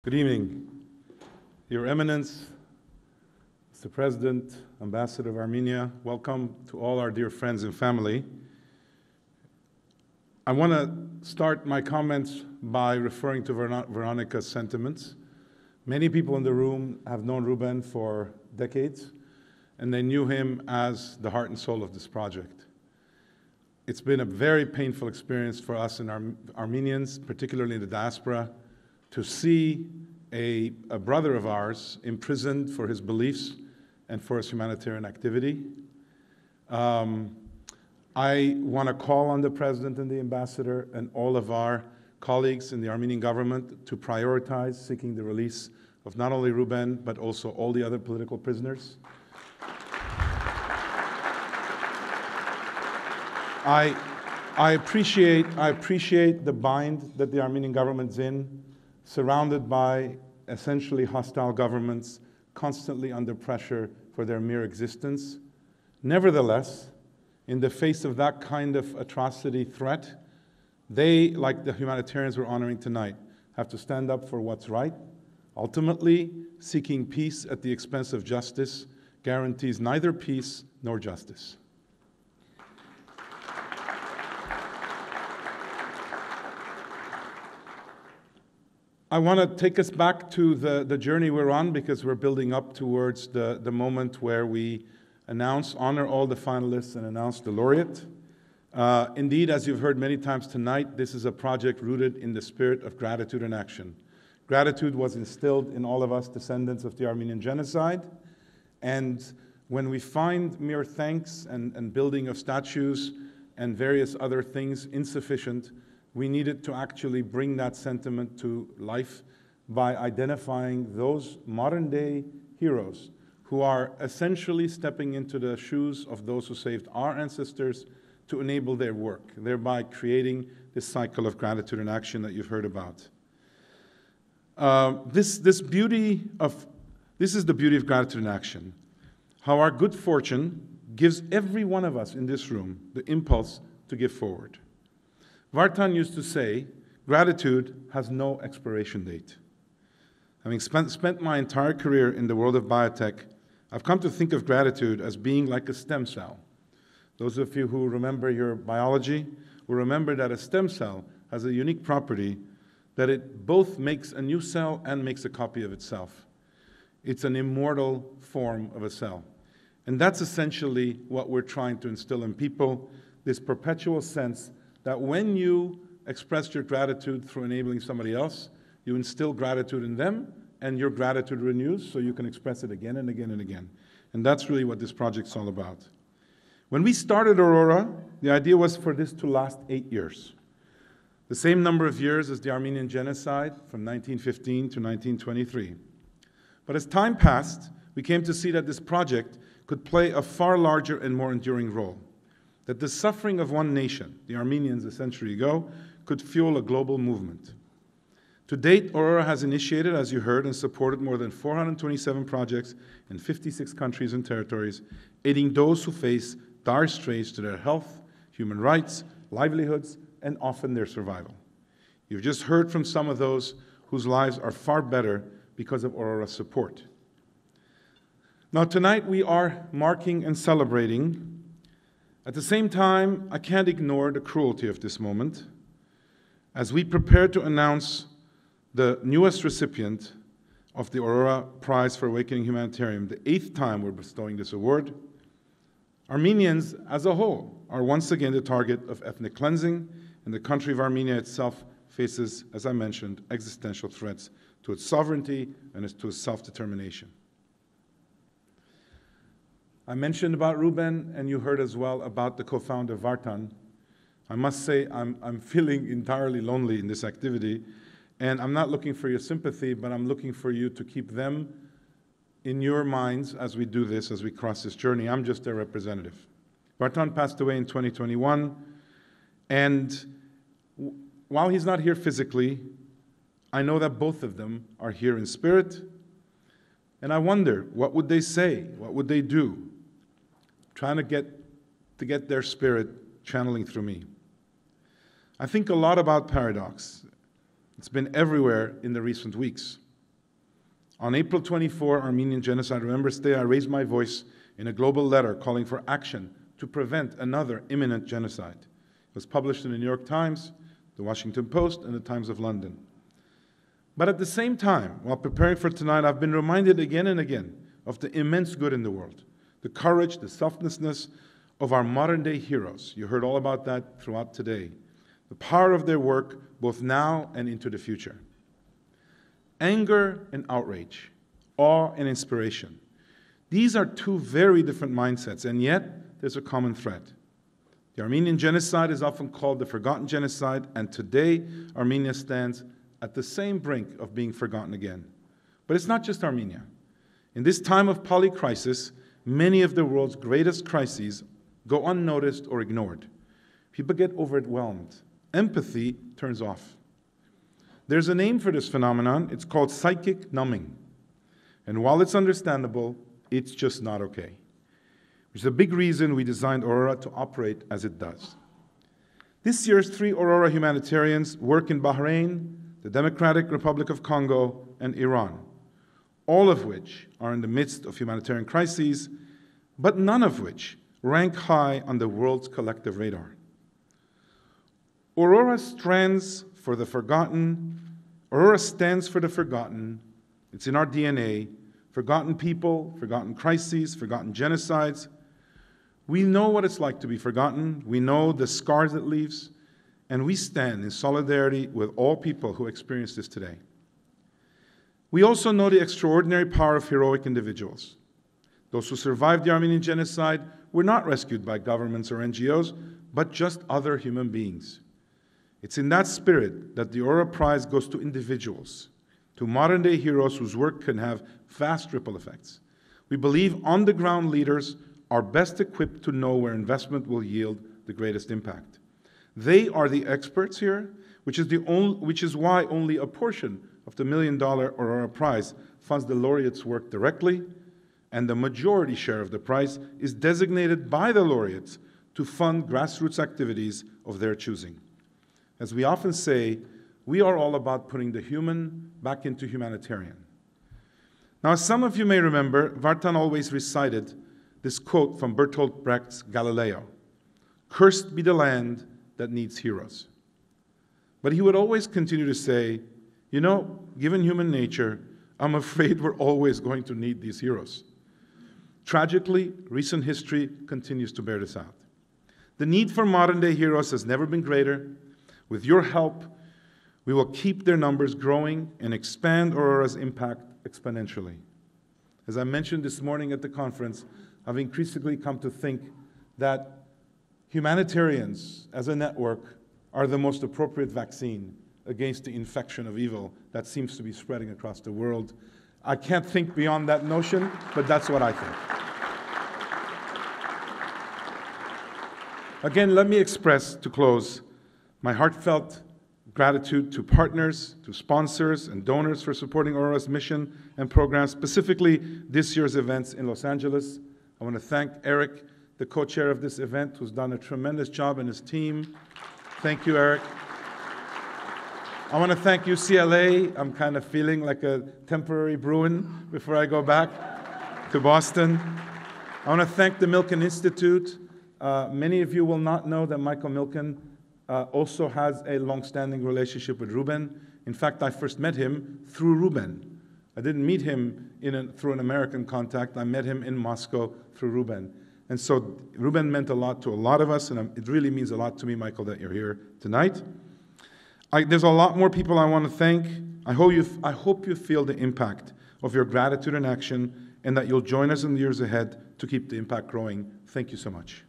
Good evening. Your Eminence, Mr. President, Ambassador of Armenia, welcome to all our dear friends and family. I want to start my comments by referring to Veronica's sentiments. Many people in the room have known Ruben for decades, and they knew him as the heart and soul of this project. It's been a very painful experience for us and Armenians, particularly in the diaspora, to see a brother of ours imprisoned for his beliefs and for his humanitarian activity. I want to call on the President and the Ambassador and all of our colleagues in the Armenian government to prioritize seeking the release of not only Ruben, but also all the other political prisoners. I appreciate the bind that the Armenian government's in, surrounded by essentially hostile governments, constantly under pressure for their mere existence. Nevertheless, in the face of that kind of atrocity threat, they, like the humanitarians we're honoring tonight, have to stand up for what's right. Ultimately, seeking peace at the expense of justice guarantees neither peace nor justice. I want to take us back to the journey we're on, because we're building up towards the moment where we honor all the finalists and announce the laureate. Indeed, as you've heard many times tonight, this is a project rooted in the spirit of gratitude and action. Gratitude was instilled in all of us, descendants of the Armenian genocide. And when we find mere thanks and building of statues and various other things insufficient, we needed to actually bring that sentiment to life by identifying those modern-day heroes who are essentially stepping into the shoes of those who saved our ancestors to enable their work, thereby creating this cycle of gratitude and action that you've heard about. This is the beauty of gratitude and action, how our good fortune gives every one of us in this room the impulse to give forward. Vartan used to say, gratitude has no expiration date. Having spent my entire career in the world of biotech, I've come to think of gratitude as being like a stem cell. Those of you who remember your biology will remember that a stem cell has a unique property that it both makes a new cell and makes a copy of itself. It's an immortal form of a cell. And that's essentially what we're trying to instill in people, this perpetual sense that when you express your gratitude through enabling somebody else, you instill gratitude in them, and your gratitude renews so you can express it again and again and again. And that's really what this project's all about. When we started Aurora, the idea was for this to last 8 years. The same number of years as the Armenian genocide from 1915 to 1923. But as time passed, we came to see that this project could play a far larger and more enduring role. That the suffering of one nation, the Armenians a century ago, could fuel a global movement. To date, Aurora has initiated, as you heard, and supported more than 427 projects in 56 countries and territories, aiding those who face dire straits to their health, human rights, livelihoods, and often their survival. You've just heard from some of those whose lives are far better because of Aurora's support. Now, tonight we are marking and celebrating. At the same time, I can't ignore the cruelty of this moment. As we prepare to announce the newest recipient of the Aurora Prize for Awakening Humanitarian, the 8th time we're bestowing this award, Armenians as a whole are once again the target of ethnic cleansing, and the country of Armenia itself faces, as I mentioned, existential threats to its sovereignty and to its self-determination. I mentioned about Ruben, and you heard as well about the co-founder Vartan. I must say I'm feeling entirely lonely in this activity, and I'm not looking for your sympathy, but I'm looking for you to keep them in your minds as we do this, as we cross this journey. I'm just their representative. Vartan passed away in 2021, and while he's not here physically, I know that both of them are here in spirit, and I wonder, what would they say? What would they do? Trying to get their spirit channeling through me. I think a lot about paradox. It's been everywhere in the recent weeks. On April 24, Armenian Genocide Remembrance Day, I raised my voice in a global letter calling for action to prevent another imminent genocide. It was published in the New York Times, the Washington Post, and the Times of London. But at the same time, while preparing for tonight, I've been reminded again and again of the immense good in the world, the courage, the selflessness of our modern-day heroes. You heard all about that throughout today. The power of their work, both now and into the future. Anger and outrage, awe and inspiration. These are two very different mindsets, and yet there's a common thread. The Armenian genocide is often called the forgotten genocide, and today Armenia stands at the same brink of being forgotten again. But it's not just Armenia. In this time of polycrisis, many of the world's greatest crises go unnoticed or ignored. People get overwhelmed. Empathy turns off. There's a name for this phenomenon. It's called psychic numbing. And while it's understandable, it's just not okay. Which is a big reason we designed Aurora to operate as it does. This year's 3 Aurora humanitarians work in Bahrain, the Democratic Republic of Congo, and Iran, all of which are in the midst of humanitarian crises, but none of which rank high on the world's collective radar. Aurora stands for the forgotten. Aurora stands for the forgotten. It's in our DNA. Forgotten people, forgotten crises, forgotten genocides. We know what it's like to be forgotten. We know the scars it leaves. And we stand in solidarity with all people who experience this today. We also know the extraordinary power of heroic individuals. Those who survived the Armenian genocide were not rescued by governments or NGOs, but just other human beings. It's in that spirit that the Aurora Prize goes to individuals, to modern-day heroes whose work can have vast ripple effects. We believe on-the-ground leaders are best equipped to know where investment will yield the greatest impact. They are the experts here, which is why only a portion of the $1 million Aurora Prize funds the laureates' work directly, and the majority share of the prize is designated by the laureates to fund grassroots activities of their choosing. As we often say, we are all about putting the human back into humanitarian. Now, as some of you may remember, Vartan always recited this quote from Bertolt Brecht's Galileo, "Cursed be the land that needs heroes." But he would always continue to say, you know, given human nature, I'm afraid we're always going to need these heroes. Tragically, recent history continues to bear this out. The need for modern-day heroes has never been greater. With your help, we will keep their numbers growing and expand Aurora's impact exponentially. As I mentioned this morning at the conference, I've increasingly come to think that humanitarians as a network are the most appropriate vaccine against the infection of evil that seems to be spreading across the world. I can't think beyond that notion, but that's what I think. Again, let me express, to close, my heartfelt gratitude to partners, to sponsors and donors for supporting Aurora's mission and programs, specifically this year's events in Los Angeles. I want to thank Eric, the co-chair of this event, who's done a tremendous job, and his team. Thank you, Eric. I want to thank UCLA. I'm kind of feeling like a temporary Bruin before I go back to Boston. I want to thank the Milken Institute. Many of you will not know that Michael Milken also has a long-standing relationship with Ruben. In fact, I first met him through Ruben. I didn't meet him through an American contact. I met him in Moscow through Ruben. And so Ruben meant a lot to a lot of us, and it really means a lot to me, Michael, that you're here tonight. There's a lot more people I want to thank. I hope you feel the impact of your gratitude and action, and that you'll join us in the years ahead to keep the impact growing. Thank you so much.